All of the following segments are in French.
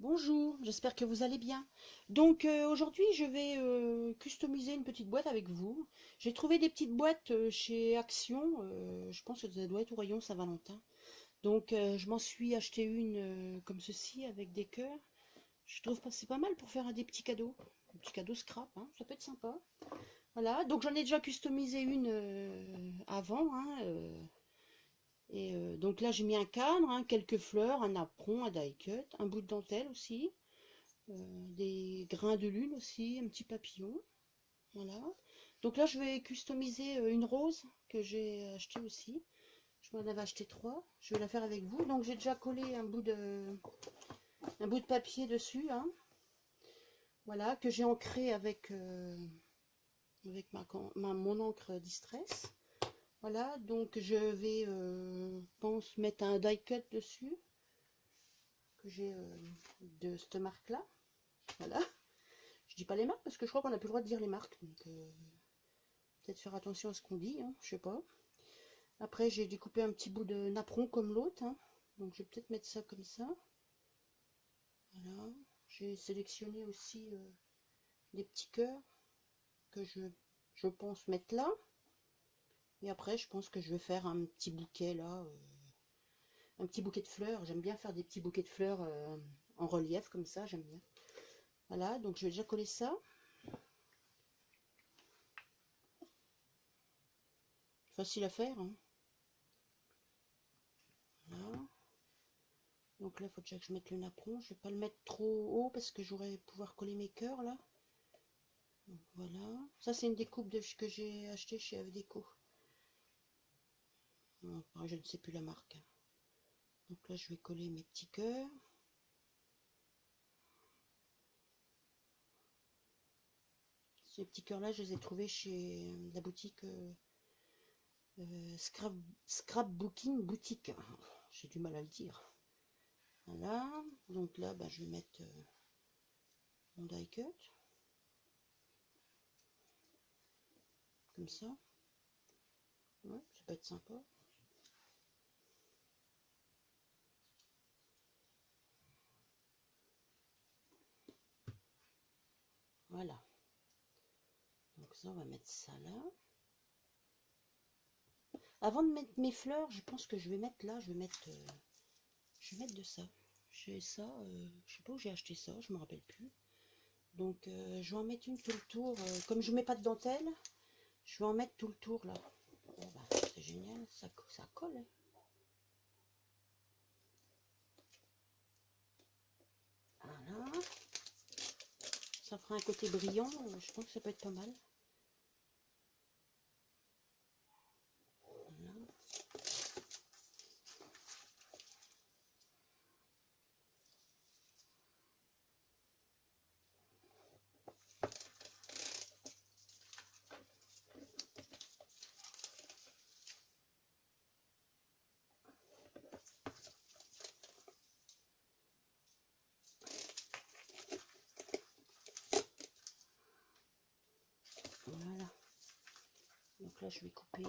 Bonjour, j'espère que vous allez bien. Donc aujourd'hui je vais customiser une petite boîte avec vous. J'ai trouvé des petites boîtes chez Action, je pense que ça doit être au rayon Saint-Valentin. Donc je m'en suis acheté une comme ceci avec des cœurs. Je trouve que c'est pas mal pour faire des petits cadeaux. Un petit cadeau scrap, hein, ça peut être sympa. Voilà, donc j'en ai déjà customisé une avant, hein, et donc là j'ai mis un cadre, hein, quelques fleurs, un apron, un die cut, un bout de dentelle aussi. Des grains de lune aussi, un petit papillon. Voilà. Donc là, je vais customiser une rose que j'ai acheté aussi. Je m'en avais acheté trois. Je vais la faire avec vous. Donc j'ai déjà collé un bout de papier dessus, hein. Voilà, que j'ai ancré avec mon encre Distress. Voilà, donc je vais, pense, mettre un die cut dessus, que j'ai de cette marque-là. Voilà. Je dis pas les marques parce que je crois qu'on n'a plus le droit de dire les marques. Donc peut-être faire attention à ce qu'on dit, hein, je sais pas. Après, j'ai découpé un petit bout de napperon comme l'autre, hein. Donc je vais peut-être mettre ça comme ça. Voilà. J'ai sélectionné aussi des petits cœurs que je pense mettre là. Et après, je pense que je vais faire un petit bouquet là, un petit bouquet de fleurs. J'aime bien faire des petits bouquets de fleurs en relief comme ça, j'aime bien. Voilà, donc je vais déjà coller ça. Facile à faire, hein. Voilà. Donc là, il faut déjà que je mette le napperon. Je vais pas le mettre trop haut parce que j'aurais pouvoir coller mes cœurs là. Donc voilà. Ça, c'est une découpe que j'ai acheté chez AVDéco. Je ne sais plus la marque. Donc là, je vais coller mes petits cœurs. Ces petits cœurs là, je les ai trouvés chez la boutique Scrapbooking Boutique. J'ai du mal à le dire. Voilà. Donc là, bah, je vais mettre mon die cut. Comme ça. Ouais, ça peut être sympa. Voilà. Donc ça, on va mettre ça là. Avant de mettre mes fleurs, je pense que je vais mettre là, je vais mettre de ça. J'ai ça, je sais pas où j'ai acheté ça, je me rappelle plus. Donc je vais en mettre une tout le tour. Comme je mets pas de dentelle, je vais en mettre tout le tour là. Oh, bah, c'est génial, ça colle, hein. Voilà. Ça fera un côté brillant, je pense que ça peut être pas mal. Voilà. Voilà. Donc là je vais couper.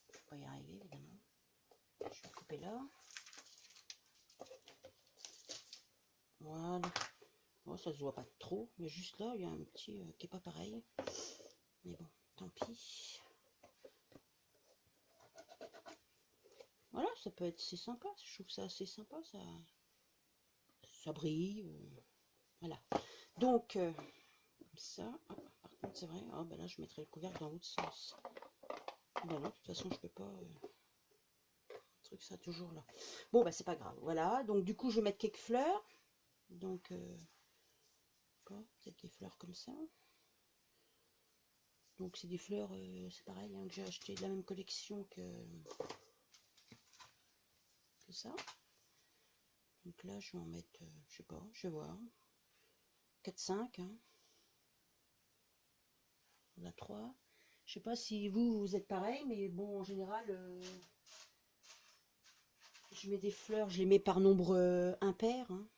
Je vais pas y arriver évidemment. Je vais couper là. Voilà. Bon, ça se voit pas trop, mais juste là il y a un petit qui est pas pareil. Mais bon, tant pis. Voilà, ça peut être assez sympa. Je trouve ça assez sympa. Ça brille. Voilà. Donc, comme ça. Ah, par contre, c'est vrai. Ah, ben là, je mettrai le couvercle dans l'autre sens. Ben non, de toute façon, je peux pas. Le truc, ça toujours là. Bon, ben c'est pas grave. Voilà. Donc, du coup, je vais mettre quelques fleurs. Donc, peut-être des fleurs comme ça. Donc, c'est des fleurs, c'est pareil, hein, que j'ai acheté de la même collection que ça. Donc là, je vais en mettre, je sais pas, je vais voir. 4-5, hein. On a 3. Je sais pas si vous êtes pareil, mais bon, en général, je mets des fleurs, je les mets par nombre impair, hein.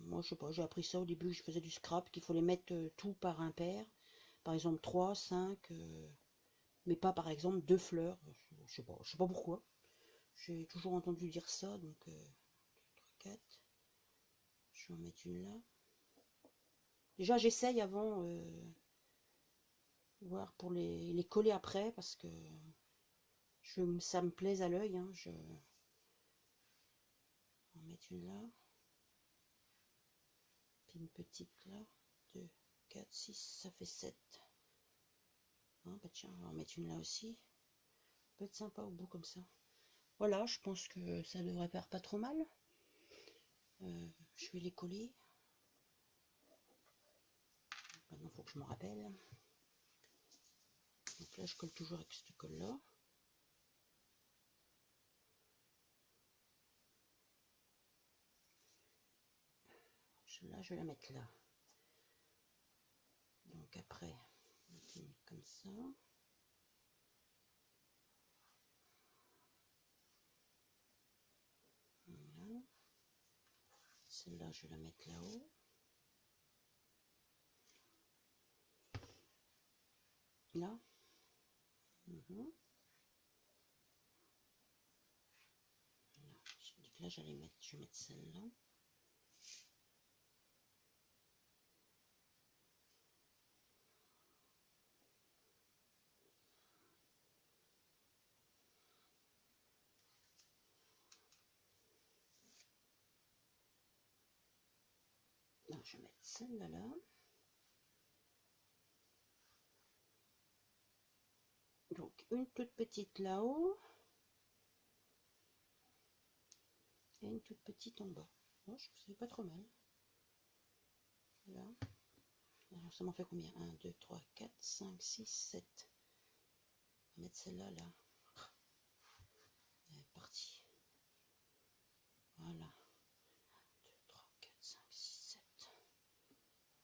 Moi, je sais pas, j'ai appris ça au début, je faisais du scrap, qu'il faut les mettre tout par impair. Par exemple, 3, 5, mais pas par exemple 2 fleurs. Je sais pas pourquoi. J'ai toujours entendu dire ça, donc 3, 4. Je vais en mettre une là. Déjà, j'essaye avant, voir pour les coller après, parce que ça me plaise à l'œil. Hein, je vais en mettre une là. Puis une petite là. 2, 4, 6, ça fait 7. Hein, bah tiens, on va en mettre une là aussi. Ça peut être sympa au bout comme ça. Voilà, je pense que ça devrait faire pas trop mal. Je vais les coller. Maintenant, il faut que je me rappelle. Donc là, je colle toujours avec cette colle-là. Là, je vais la mettre là. Donc après, comme ça. Voilà. Celle-là, je vais la mettre là-haut. Là. Voilà. J'ai dit que là, je vais mettre celle-là. Là, je vais mettre celle-là là. Donc, une toute petite là-haut. Et une toute petite en bas. Bon, je trouve que c'est pas trop mal. Voilà. Alors, ça m'en fait combien? 1, 2, 3, 4, 5, 6, 7. On va mettre celle-là là. Elle est partie. Voilà. 2, 3, 4, 5, 6, 7.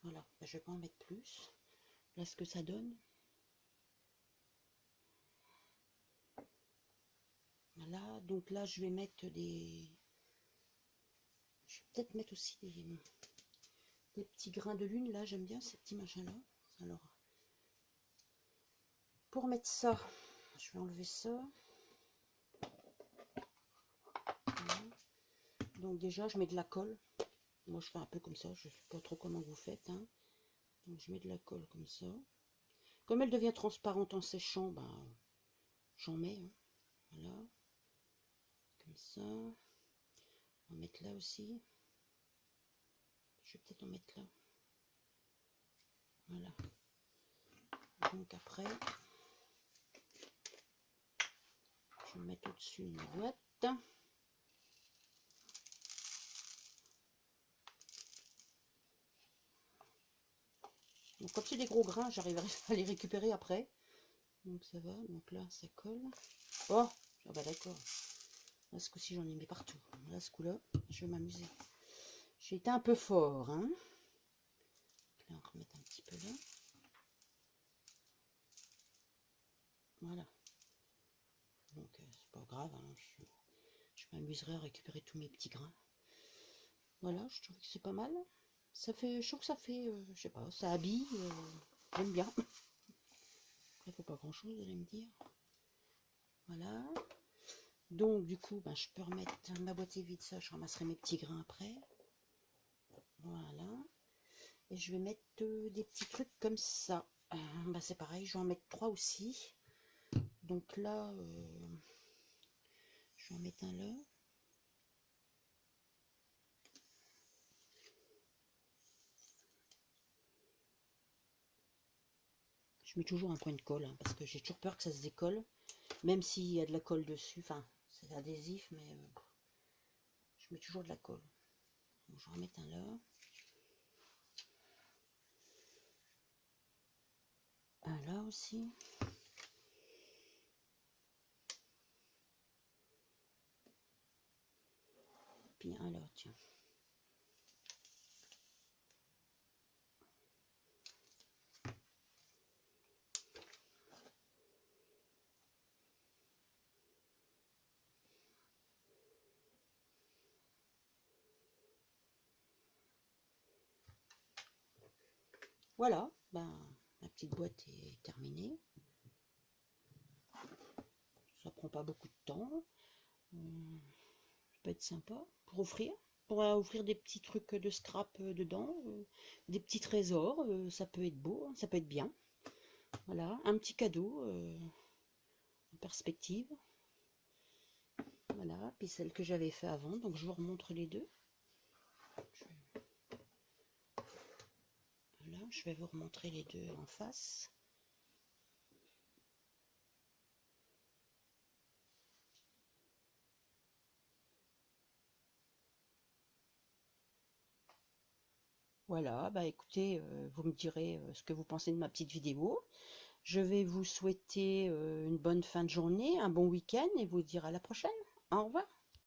Voilà. Ben, je vais pas en mettre plus. Là, ce que ça donne. Voilà. Donc là, je vais mettre des... Je vais peut-être mettre aussi des petits grains de lune. Là, j'aime bien ces petits machins-là. Alors, pour mettre ça, je vais enlever ça. Voilà. Donc déjà, je mets de la colle. Moi, je fais un peu comme ça. Je ne sais pas trop comment vous faites. Hein. Donc, je mets de la colle comme ça. Comme elle devient transparente en séchant, ben, j'en mets. Hein. Voilà. Comme ça. On va mettre là aussi. Je vais peut-être en mettre là. Voilà. Donc après, je vais mettre au-dessus une boîte. Donc comme c'est des gros grains, j'arriverai à les récupérer après. Donc ça va. Donc là, ça colle. Oh, ah bah d'accord. Là, ce coup-ci, j'en ai mis partout. Là, ce coup-là, je vais m'amuser. J'ai été un peu fort. Hein. Là, on va remettre un petit peu là. Voilà. Donc, c'est pas grave. Hein. Je m'amuserai à récupérer tous mes petits grains. Voilà, je trouve que c'est pas mal. Ça fait, je trouve que ça fait, je sais pas, ça habille. J'aime bien. Après, faut pas grand-chose, vous allez me dire. Voilà. Donc, du coup, ben, je peux remettre ma boîte est vide, ça, je ramasserai mes petits grains après. Voilà. Et je vais mettre des petits trucs comme ça. Ben, c'est pareil, je vais en mettre 3 aussi. Donc là, je vais en mettre un là. Je mets toujours un point de colle, hein, parce que j'ai toujours peur que ça se décolle. Même s'il y a de la colle dessus. Enfin, c'est adhésif, mais je mets toujours de la colle. Donc, je vais en mettre un là. Un là aussi. Puis un là, tiens. Voilà, ben, ma petite boîte est terminée. prend pas beaucoup de temps. Ça peut être sympa pour offrir. Pour offrir des petits trucs de scrap dedans, des petits trésors, ça peut être beau, hein, ça peut être bien. Voilà, un petit cadeau en perspective. Voilà, puis celle que j'avais fait avant, donc je vous remontre les deux. Voilà, je vais vous remontrer les deux en face. Voilà, bah écoutez, vous me direz ce que vous pensez de ma petite vidéo. Je vais vous souhaiter une bonne fin de journée, un bon week-end et vous dire à la prochaine. Au revoir.